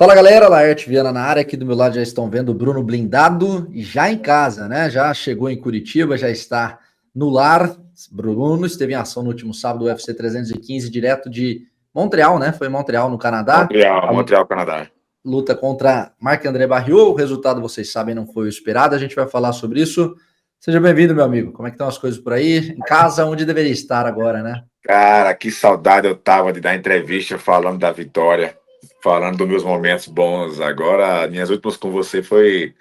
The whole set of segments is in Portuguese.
Fala galera, Laerte Viana na área, aqui do meu lado já estão vendo o Bruno blindado e já em casa, né? Já chegou em Curitiba, já está no lar. Bruno esteve em ação no último sábado, do UFC 315, direto de Montreal, né? Foi em Montreal, no Canadá. Montreal, Canadá. Luta contra Marc-André Barriault. O resultado, vocês sabem, não foi o esperado. A gente vai falar sobre isso. Seja bem-vindo, meu amigo. Como é que estão as coisas por aí? Em casa, onde deveria estar agora, né? Cara, que saudade eu tava de dar entrevista falando da vitória, falando dos meus momentos bons. Agora, minhas últimas com você foi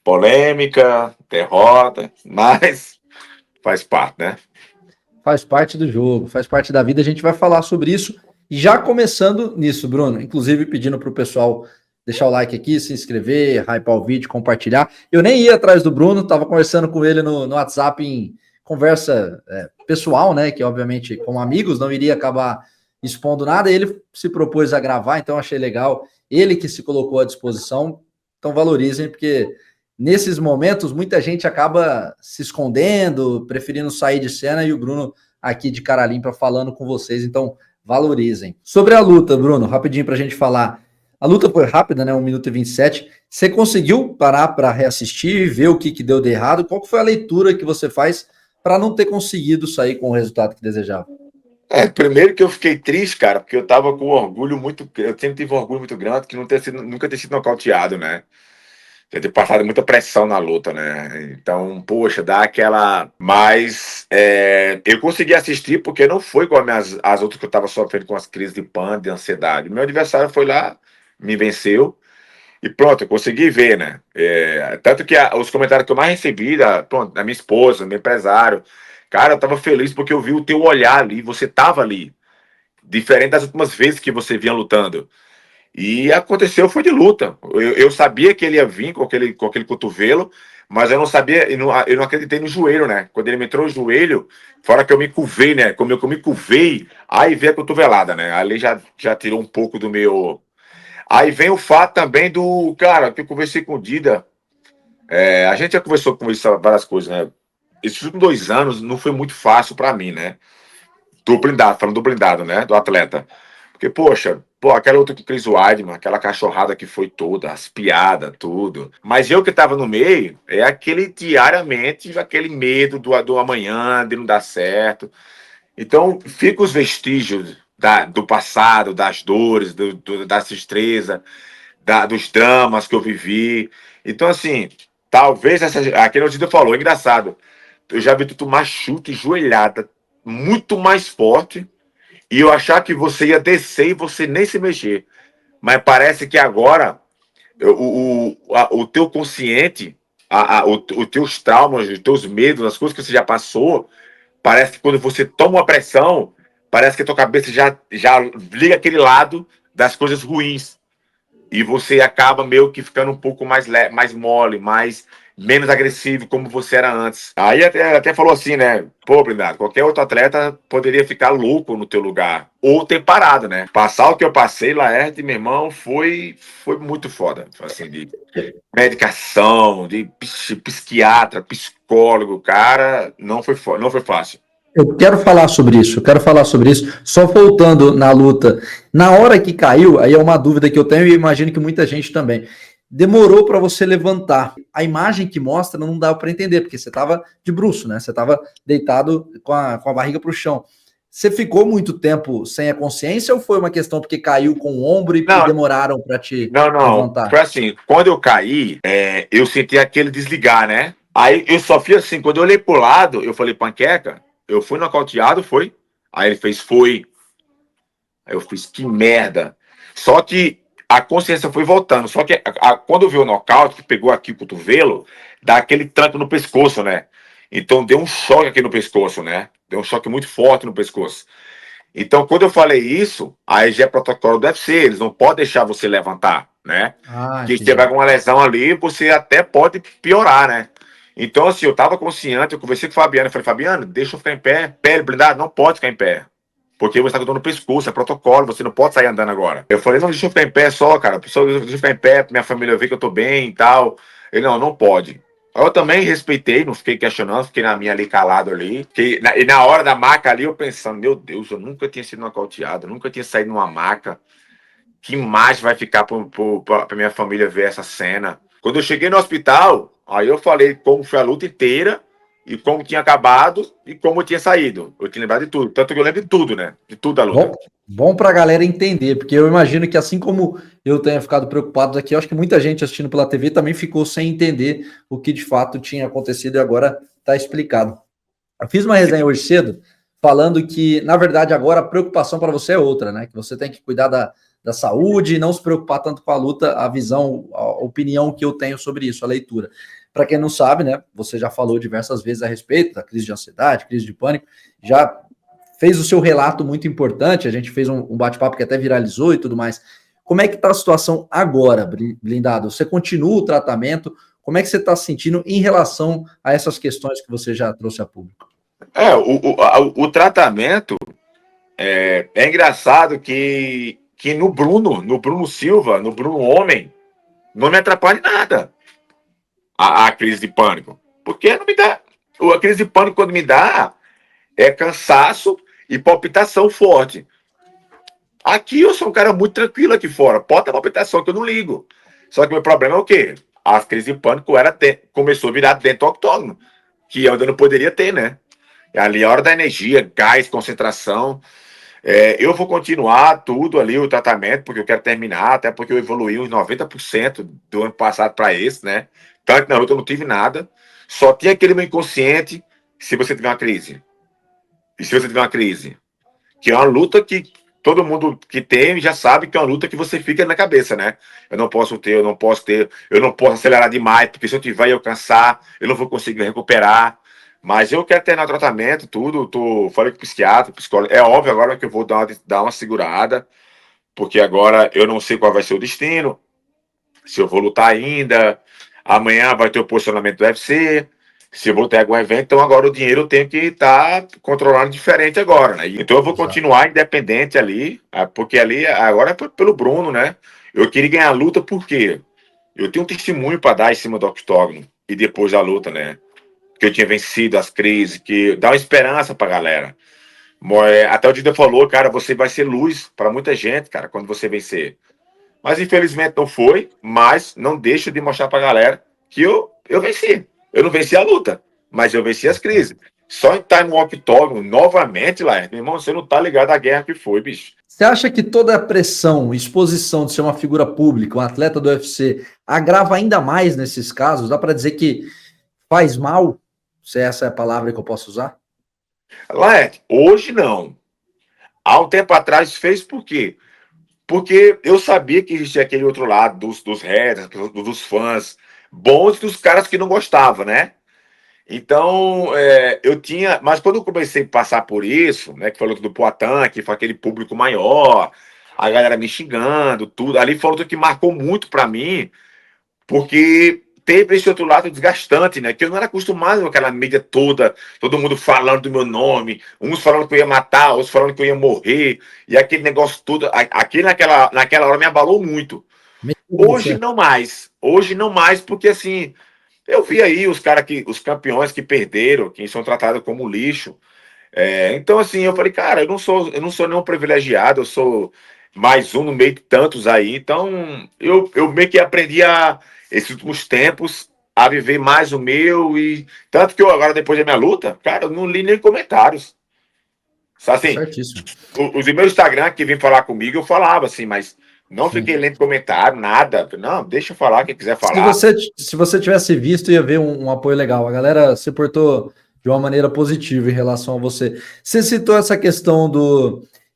polêmica, derrota, mas faz parte, né? Faz parte do jogo, faz parte da vida. A gente vai falar sobre isso. E já começando nisso, Bruno, inclusive pedindo para o pessoal deixar o like aqui, se inscrever, hypar o vídeo, compartilhar. Eu nem ia atrás do Bruno, estava conversando com ele no WhatsApp em conversa pessoal, né? Que obviamente, como amigos, não iria acabar expondo nada. Ele se propôs a gravar, então achei legal. Ele que se colocou à disposição, então valorizem, porque nesses momentos, muita gente acaba se escondendo, preferindo sair de cena, e o Bruno aqui de cara limpa falando com vocês, então valorizem. Sobre a luta, Bruno, rapidinho para a gente falar. A luta foi rápida, né? 1 minuto e 27. Você conseguiu parar para reassistir, ver o que deu de errado? Qual que foi a leitura que você faz para não ter conseguido sair com o resultado que desejava? Primeiro que eu fiquei triste, cara, porque eu tava com orgulho muito. Eu sempre tive um orgulho muito grande que nunca ter sido nocauteado, né? Já ter passado muita pressão na luta, né? Então, poxa, dá aquela. Mas eu consegui assistir porque não foi igual as outras que eu tava sofrendo com as crises de pânico, de ansiedade. Meu adversário foi lá, me venceu e pronto, eu consegui ver, né? Tanto que os comentários que eu mais recebi da minha esposa, do meu empresário, cara, eu tava feliz porque eu vi o teu olhar ali, você tava ali. Diferente das últimas vezes que você vinha lutando. E aconteceu, foi de luta. Eu sabia que ele ia vir com aquele cotovelo, mas eu não sabia, eu não acreditei no joelho, né? Quando ele me entrou no joelho, fora que eu me curvei, né? Como eu me curvei, aí veio a cotovelada, né? Ali já tirou um pouco do meu. Aí vem o fato também do. Cara, que eu conversei com o Dida. A gente já conversou com isso várias coisas, né? Esses últimos 2 anos não foi muito fácil pra mim, né? Do blindado, falando do blindado, né? Do atleta. Porque, poxa, aquela outra com o Chris Weidman, aquela cachorrada que foi toda, as piadas, tudo. Mas eu que tava no meio, é aquele diariamente, aquele medo do amanhã, de não dar certo. Então, fica os vestígios do passado, das dores, da tristeza, dos dramas que eu vivi. Então, assim, talvez aquele Odida falou, é engraçado. Eu já vi tu tomar chute, joelhada, muito mais forte, e eu achar que você ia descer e você nem se mexer. Mas parece que agora o teu consciente, os teus traumas, os teus medos, as coisas que você já passou, parece que quando você toma uma pressão, parece que a tua cabeça já liga aquele lado das coisas ruins. E você acaba meio que ficando um pouco mais mole, menos agressivo, como você era antes. Aí até falou assim, né? Pô, Blindado, qualquer outro atleta poderia ficar louco no teu lugar. Ou ter parado, né? Passar o que eu passei, Laerte, meu irmão, foi muito foda. Assim, de medicação, de psiquiatra, psicólogo, cara, não foi fácil. Eu quero falar sobre isso, eu quero falar sobre isso. Só voltando na luta, na hora que caiu, aí é uma dúvida que eu tenho e imagino que muita gente também. Demorou para você levantar. A imagem que mostra não dá para entender, porque você estava de bruço, né? Você estava deitado com a barriga para o chão. Você ficou muito tempo sem a consciência ou foi uma questão porque caiu com o ombro e Não, demoraram para te não. levantar? Foi assim, quando eu caí, eu senti aquele desligar, né? Aí eu só fiz assim, quando eu olhei pro lado, eu falei, Panqueca, eu fui nocauteado, foi? Aí ele fez, foi. Aí eu fiz, que merda. Só que a consciência foi voltando. Só que quando eu vi o nocaute, que pegou aqui o cotovelo, dá aquele tranco no pescoço, né? Então deu um choque aqui no pescoço, né? Deu um choque muito forte no pescoço. Então, quando eu falei isso, aí já é protocolo do UFC, eles não podem deixar você levantar, né? Ah, Porque se tiver entendi. alguma lesão ali, você até pode piorar, né? Então, assim, eu tava consciente, eu conversei com o Fabiano, eu falei, Fabiano, deixa eu ficar em pé, pele blindado, não pode ficar em pé. Porque você tá com dor no pescoço, é protocolo, você não pode sair andando agora. Eu falei, não, deixa eu ficar em pé só, cara, deixa eu ficar em pé, pra minha família ver que eu tô bem e tal. Ele, não pode. Eu também respeitei, não fiquei questionando, fiquei na minha ali calado ali. E na hora da maca ali, eu pensando, meu Deus, eu nunca tinha sido nocauteado, nunca tinha saído numa maca. que imagem vai ficar para minha família ver essa cena. Quando eu cheguei no hospital, aí eu falei como foi a luta inteira, e como tinha acabado, e como eu tinha saído. Eu tinha lembrado de tudo. Tanto que eu lembro de tudo, né? De tudo da luta. Bom para a galera entender, porque eu imagino que assim como eu tenha ficado preocupado aqui, eu acho que muita gente assistindo pela TV também ficou sem entender o que de fato tinha acontecido e agora está explicado. Eu fiz uma resenha hoje cedo falando que, na verdade, agora a preocupação para você é outra, né? Que você tem que cuidar da saúde e não se preocupar tanto com a luta, a visão, a opinião que eu tenho sobre isso, a leitura. Para quem não sabe, né? Você já falou diversas vezes a respeito da crise de ansiedade, crise de pânico, já fez o seu relato muito importante, a gente fez um bate-papo que até viralizou e tudo mais. Como é que está a situação agora, Blindado? Você continua o tratamento? Como é que você está se sentindo em relação a essas questões que você já trouxe a público? O tratamento é engraçado que no Bruno Silva, no Bruno Homem, não me atrapalha em nada a crise de pânico. Porque não me dá. A crise de pânico, quando me dá, é cansaço e palpitação forte. Aqui eu sou um cara muito tranquilo aqui fora. Pode ter palpitação que eu não ligo. Só que o meu problema é o quê? A crise de pânico começou a virar dentro do octógono, que é onde eu não poderia ter, né? Ali a hora da energia, gás, concentração. Eu vou continuar tudo ali, o tratamento, porque eu quero terminar, até porque eu evoluí uns 90% do ano passado para esse, né? Tanto na luta eu não tive nada. Só tinha aquele meu inconsciente se você tiver uma crise. E se você tiver uma crise? Que é uma luta que todo mundo que tem já sabe que é uma luta que você fica na cabeça, né? Eu não posso ter, eu não posso ter, eu não posso acelerar demais, porque se eu tiver e eu cansar, eu não vou conseguir recuperar. Mas eu quero terminar o tratamento, tudo. Falei com o psiquiatra, psicólogo. É óbvio agora que eu vou dar uma segurada, porque agora eu não sei qual vai ser o destino, se eu vou lutar ainda. Amanhã vai ter o posicionamento do UFC. Se eu vou ter algum evento, então agora o dinheiro eu tenho que estar controlando diferente agora, né? Então eu vou continuar independente ali, porque ali agora é pelo Bruno, né? Eu queria ganhar a luta porque eu tenho um testemunho para dar em cima do octógono e depois da luta, né? Que eu tinha vencido as crises, que dá uma esperança pra galera. Até o Dida falou, cara, você vai ser luz para muita gente, cara, quando você vencer. Mas infelizmente não foi, mas não deixa de mostrar pra galera que eu venci. Eu não venci a luta, mas eu venci as crises. Só em estar no octógono novamente, lá, meu irmão, você não tá ligado à guerra que foi, bicho. Você acha que toda a pressão, exposição de ser uma figura pública, um atleta do UFC, agrava ainda mais nesses casos? Dá para dizer que faz mal? Se essa é a palavra que eu posso usar? Laerte, hoje não. Há um tempo atrás fez por quê? Porque eu sabia que existia aquele outro lado dos haters, dos fãs bons e dos caras que não gostavam, né? Então, eu tinha. Mas quando eu comecei a passar por isso, né? Que falou do Poatan, que foi aquele público maior, a galera me xingando, tudo. Ali foi outro que marcou muito pra mim, porque teve esse outro lado desgastante, né? Que eu não era acostumado com aquela mídia toda, todo mundo falando do meu nome, uns falando que eu ia matar, outros falando que eu ia morrer, e aquele negócio todo, aquele naquela hora me abalou muito. Hoje não mais. Hoje não mais, porque assim, eu vi aí os campeões que perderam, que são tratados como lixo. Então, assim, eu falei, cara, eu não sou nenhum privilegiado, eu sou mais um no meio de tantos aí. Então, eu meio que aprendi esses últimos tempos, a viver mais o meu. E tanto que eu agora, depois da minha luta, cara, eu não li nem comentários. Assim, Certíssimo. os meus Instagram que vêm falar comigo, eu falava assim, mas não fiquei lendo comentário, nada. Não, deixa eu falar, quem quiser Se falar. você, se você tivesse visto, ia ver um apoio legal. A galera se portou de uma maneira positiva em relação a você. Você citou essa questão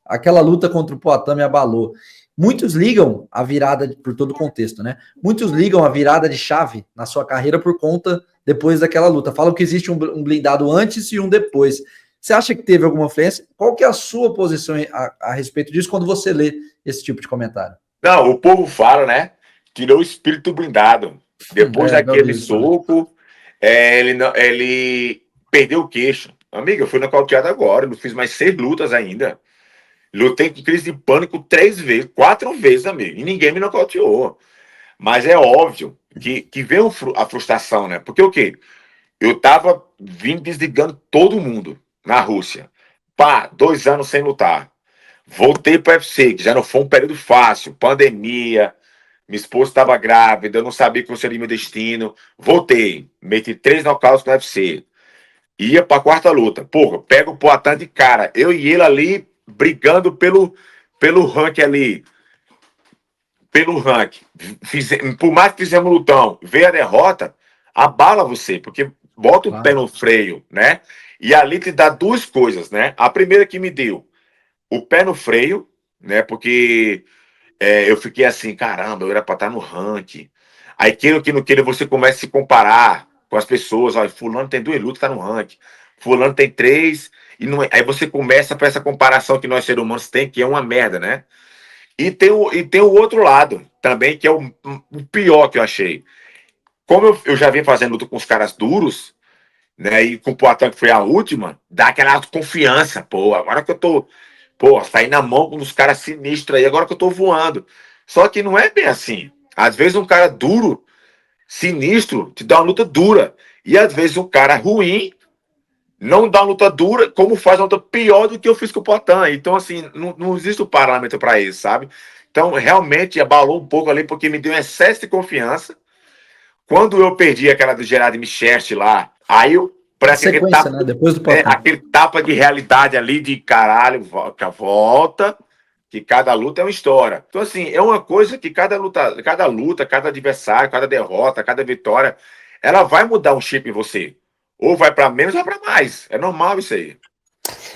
aquela luta contra o Poatan me abalou. Muitos ligam a virada, por todo o contexto, né? Muitos ligam a virada de chave na sua carreira por conta depois daquela luta. Falam que existe um blindado antes e um depois. Você acha que teve alguma influência? Qual que é a sua posição a respeito disso quando você lê esse tipo de comentário? Não, o povo fala, né? Tirou o espírito blindado. Depois Já ouvi daquele isso também. soco, ele perdeu o queixo. Amigo, eu fui nocauteado agora. Eu fiz mais 6 lutas ainda. Lutei com crise de pânico 3 vezes, 4 vezes, amigo. E ninguém me nocauteou. Mas é óbvio que vem a frustração, né? Porque o quê? Eu tava vindo desligando todo mundo na Rússia. Pá, 2 anos sem lutar. Voltei para o UFC, que já não foi um período fácil, pandemia, minha esposa estava grávida, eu não sabia qual seria meu destino. Voltei, meti 3 nocautes no UFC. Ia para a quarta luta. Porra, pega o Poatan de cara. Eu e ele ali brigando pelo ranking ali. Pelo ranking. Por mais que fizemos lutão, veio a derrota, abala você, porque bota o pé Claro. no freio, né? E ali te dá duas coisas, né? A primeira que me deu, o pé no freio, né? Porque eu fiquei assim, caramba, eu era para estar no ranking. Aí, queira que não queira, você começa a se comparar com as pessoas. Olha, fulano tem 2 lutas, tá no ranking. Fulano tem 3. E não é... Aí você começa para essa comparação que nós seres humanos tem, que é uma merda, né? E tem o outro lado também, que é o pior que eu achei. Como eu já vim fazendo luta com os caras duros, né? E com o Poatan, que foi a última, dá aquela confiança. Pô, agora que eu tô. Pô, saí na mão com uns caras sinistros aí, agora que eu tô voando. Só que não é bem assim. Às vezes um cara duro, sinistro, te dá uma luta dura. E às vezes um cara ruim não dá uma luta dura, como faz uma luta pior do que eu fiz com o Poatan. Então, assim, não existe o parâmetro para isso, sabe? Então, realmente abalou um pouco ali, porque me deu um excesso de confiança. Quando eu perdi aquela do Gerard Micheste lá, aí eu. Na Parece sequência, né? Depois do Poatan. aquele tapa de realidade ali de caralho, volta, que cada luta é uma história. Então, assim, é uma coisa que cada luta, cada adversário, cada derrota, cada vitória, ela vai mudar um chip em você. Ou vai para menos ou para mais. É normal isso aí.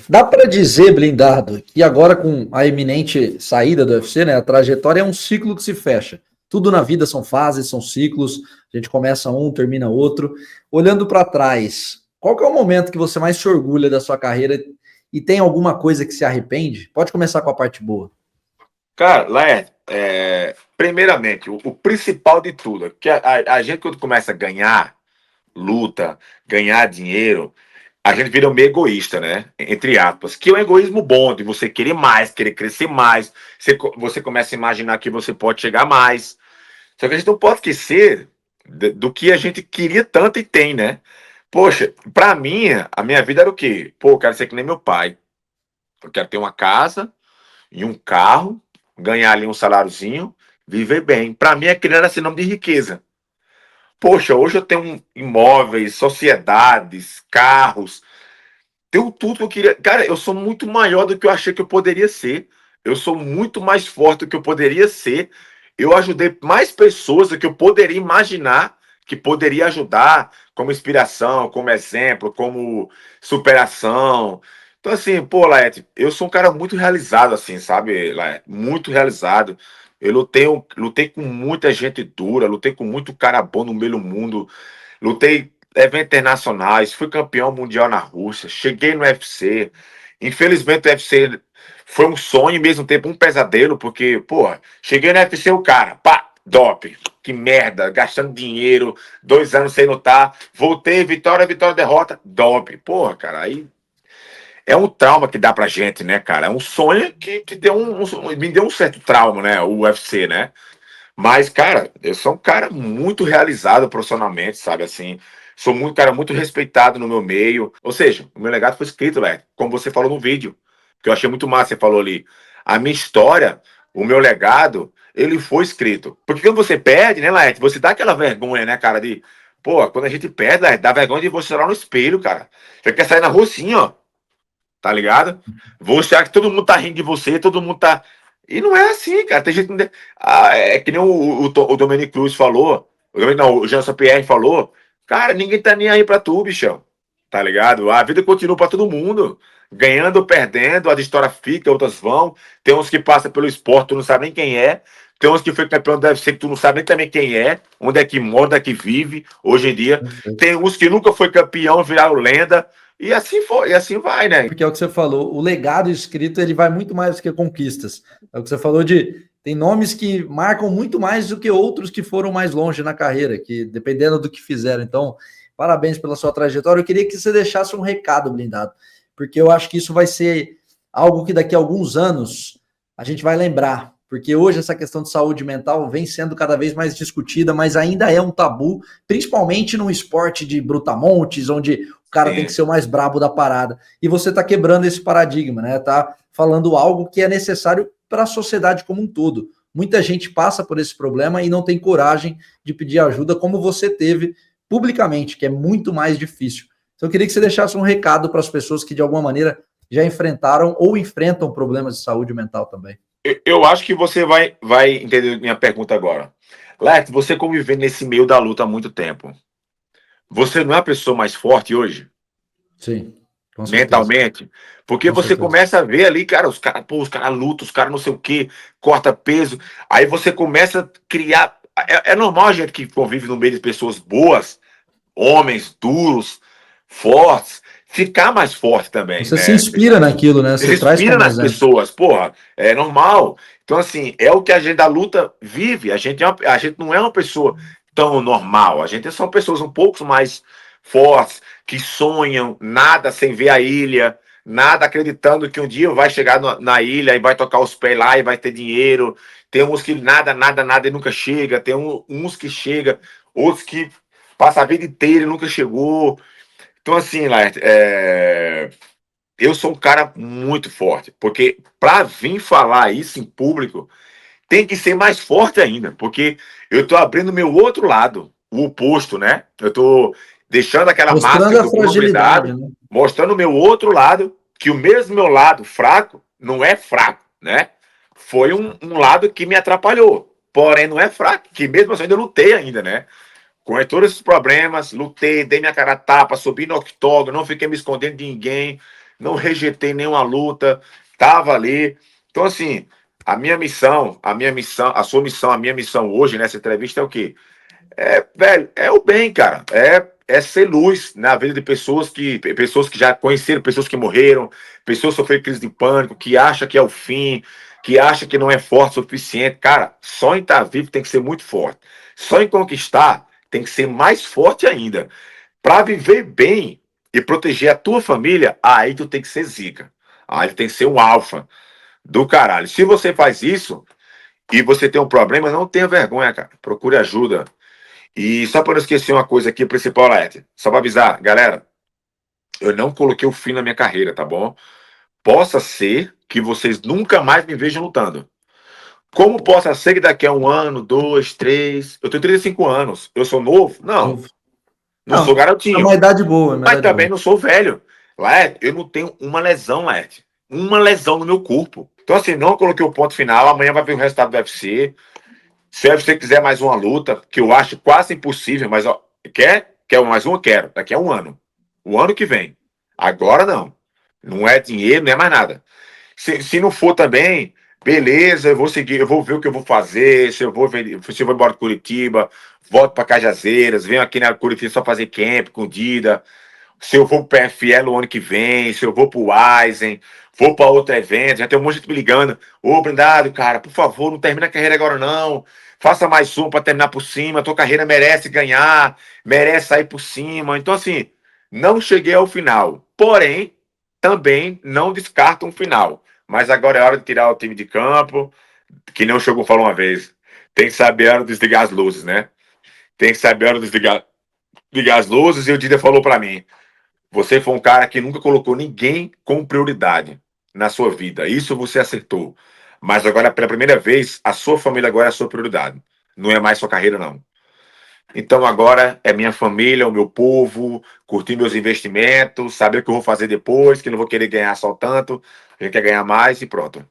Dá para dizer, blindado, que agora com a iminente saída do UFC, né, a trajetória é um ciclo que se fecha. Tudo na vida são fases, são ciclos. A gente começa um, termina outro. Olhando para trás, qual que é o momento que você mais se orgulha da sua carreira e tem alguma coisa que se arrepende? Pode começar com a parte boa. Cara, Laerte, primeiramente, o principal de tudo, é que a gente quando começa a ganhar luta, ganhar dinheiro, a gente vira meio egoísta, né? Entre aspas. Que é um egoísmo bom, de você querer mais, querer crescer mais. Você começa a imaginar que você pode chegar mais. Só que a gente não pode esquecer do que a gente queria tanto e tem, né? Poxa, pra mim, a minha vida era o quê? Pô, eu quero ser que nem meu pai. Eu quero ter uma casa e um carro, ganhar ali um saláriozinho, viver bem. Pra mim, aquilo era sinônimo de riqueza. Poxa, hoje eu tenho imóveis, sociedades, carros, tenho tudo que eu queria. Cara, eu sou muito maior do que eu achei que eu poderia ser. Eu sou muito mais forte do que eu poderia ser. Eu ajudei mais pessoas do que eu poderia imaginar que poderia ajudar, como inspiração, como exemplo, como superação. Então, assim, pô, Laerte, eu sou um cara muito realizado, assim, sabe, Laerte? Muito realizado. Eu lutei com muita gente dura, lutei com muito cara bom no meio do mundo, lutei eventos internacionais, fui campeão mundial na Rússia, cheguei no UFC. Infelizmente o UFC foi um sonho e ao mesmo tempo um pesadelo, porque, porra, cheguei no UFC o cara, pá, dope, que merda, gastando dinheiro, 2 anos sem lutar, voltei, vitória, vitória, derrota, dope. Porra, cara, aí é um trauma que dá pra gente, né, cara? É um sonho que me deu um certo trauma, né, o UFC, né? Mas, cara, eu sou um cara muito realizado profissionalmente, sabe? Assim, sou muito cara muito respeitado no meu meio. Ou seja, o meu legado foi escrito, Leque, como você falou no vídeo, que eu achei muito massa, você falou ali. A minha história, o meu legado, ele foi escrito. Porque quando você perde, né, Laerte, você dá aquela vergonha, né, cara, de. Pô, quando a gente perde, Laerte, dá vergonha de você olhar no espelho, cara. Você quer sair na rua assim, ó, tá ligado? Você acha que todo mundo tá rindo de você, todo mundo tá. E não é assim, cara. Tem gente. É que nem o Dominic Cruz falou. Não, o Jean Pierre falou. Cara, ninguém tá nem aí pra tu, bichão. Tá ligado? A vida continua pra todo mundo. Ganhando ou perdendo, as histórias ficam, outras vão. Tem uns que passam pelo esporte, tu não sabe nem quem é. Tem uns que foi campeão do UFC que tu não sabe nem também quem é, onde é que mora, onde é que vive hoje em dia. Tem uns que nunca foi campeão, viraram lenda. E assim foi, e assim vai, né? Porque é o que você falou, o legado escrito ele vai muito mais do que conquistas. É o que você falou de tem nomes que marcam muito mais do que outros que foram mais longe na carreira, que dependendo do que fizeram. Então, parabéns pela sua trajetória. Eu queria que você deixasse um recado, blindado, porque eu acho que isso vai ser algo que daqui a alguns anos a gente vai lembrar. porque hoje essa questão de saúde mental vem sendo cada vez mais discutida, mas ainda é um tabu, principalmente num esporte de brutamontes, onde o cara tem que ser o mais brabo da parada. E você está quebrando esse paradigma, né? Tá falando algo que é necessário para a sociedade como um todo. Muita gente passa por esse problema e não tem coragem de pedir ajuda como você teve publicamente, que é muito mais difícil. Então eu queria que você deixasse um recado para as pessoas que de alguma maneira já enfrentaram ou enfrentam problemas de saúde mental também. Eu acho que você vai entender minha pergunta agora. Lex, você convive nesse meio da luta há muito tempo. Você não é a pessoa mais forte hoje? Sim, com certeza. Mentalmente? Porque Com você certeza. começa a ver ali, cara, os caras lutam, os caras não sei o quê, corta peso. Aí você começa a criar. É normal a gente que convive no meio de pessoas boas, homens duros, fortes, ficar mais forte também, Você se né? inspira naquilo, né? Você Você traz inspira como nas exemplo. pessoas, porra, é normal. Então, assim, é o que a gente da luta vive. A gente não é uma pessoa tão normal. A gente são pessoas um pouco mais fortes, que sonham, nada sem ver a ilha, nada acreditando que um dia vai chegar na ilha e vai tocar os pés lá e vai ter dinheiro. Tem uns que nada e nunca chega. Tem uns que chega, outros que passa a vida inteira e nunca chegou. Então, assim, Laerte, eu sou um cara muito forte, porque para vir falar isso em público, tem que ser mais forte ainda, porque eu estou abrindo meu outro lado, o oposto, né? Eu estou deixando aquela Mostrando máscara a do Bruno fragilidade, Blindado, né? mostrando o meu outro lado, que o mesmo meu lado fraco não é fraco, né? Foi um lado que me atrapalhou, porém não é fraco, que mesmo assim eu ainda lutei ainda, né? Com todos esses problemas, lutei, dei minha cara a tapa, subi no octógono, não fiquei me escondendo de ninguém, não rejeitei nenhuma luta, tava ali. Então, assim, a sua missão, a minha missão hoje nessa entrevista é o quê? Velho, é o bem, cara. É ser luz na vida de pessoas que já conheceram, pessoas que morreram, pessoas que sofreram crise de pânico, que acham que é o fim, que acham que não é forte o suficiente. Cara, só em estar vivo tem que ser muito forte. Só em conquistar tem que ser mais forte ainda. Para viver bem e proteger a tua família, aí tu tem que ser zica. Aí tu tem que ser um alfa do caralho. Se você faz isso e você tem um problema, não tenha vergonha, cara. Procure ajuda. E só para não esquecer uma coisa aqui, principal, Laerte, só para avisar, galera, eu não coloquei o fim na minha carreira, tá bom? Possa ser que vocês nunca mais me vejam lutando. Como possa ser que daqui a um ano, dois, três, eu tenho 35 anos, eu sou novo? Não, Novo. não sou Não, é uma garotinho, idade boa, é uma mas idade também boa. não sou velho. Laerte, eu não tenho uma lesão, Laerte. Uma lesão no meu corpo. Então, assim, não coloquei o ponto final, amanhã vai vir o resultado do UFC. Se o UFC quiser mais uma luta, que eu acho quase impossível, mas ó, quer mais uma? Quero. Daqui a um ano. O ano que vem. Agora não. Não é dinheiro, não é mais nada. Se não for também, beleza, eu vou seguir, eu vou ver o que eu vou fazer, se eu vou embora de Curitiba, volto para Cajazeiras, venho aqui na Curitiba só fazer camp com Dida, se eu vou para PFL o ano que vem, se eu vou para o Aizen, vou para outro evento, já tem um monte de gente me ligando. Ô, Blindado, cara, por favor, não termina a carreira agora não. Faça mais um para terminar por cima. Tua carreira merece ganhar, merece sair por cima. Então, assim, não cheguei ao final. Porém, também não descarto um final. Mas agora é hora de tirar o time de campo, que nem o Shogun falou uma vez. Tem que saber a hora de desligar as luzes, né? Tem que saber a hora de desligar as luzes. E o Dida falou para mim: você foi um cara que nunca colocou ninguém como prioridade na sua vida. Isso você acertou. Mas agora, pela primeira vez, a sua família agora é a sua prioridade. Não é mais sua carreira, não. Então agora é minha família, o meu povo, curtir meus investimentos, saber o que eu vou fazer depois, que não vou querer ganhar só tanto, a gente quer ganhar mais e pronto.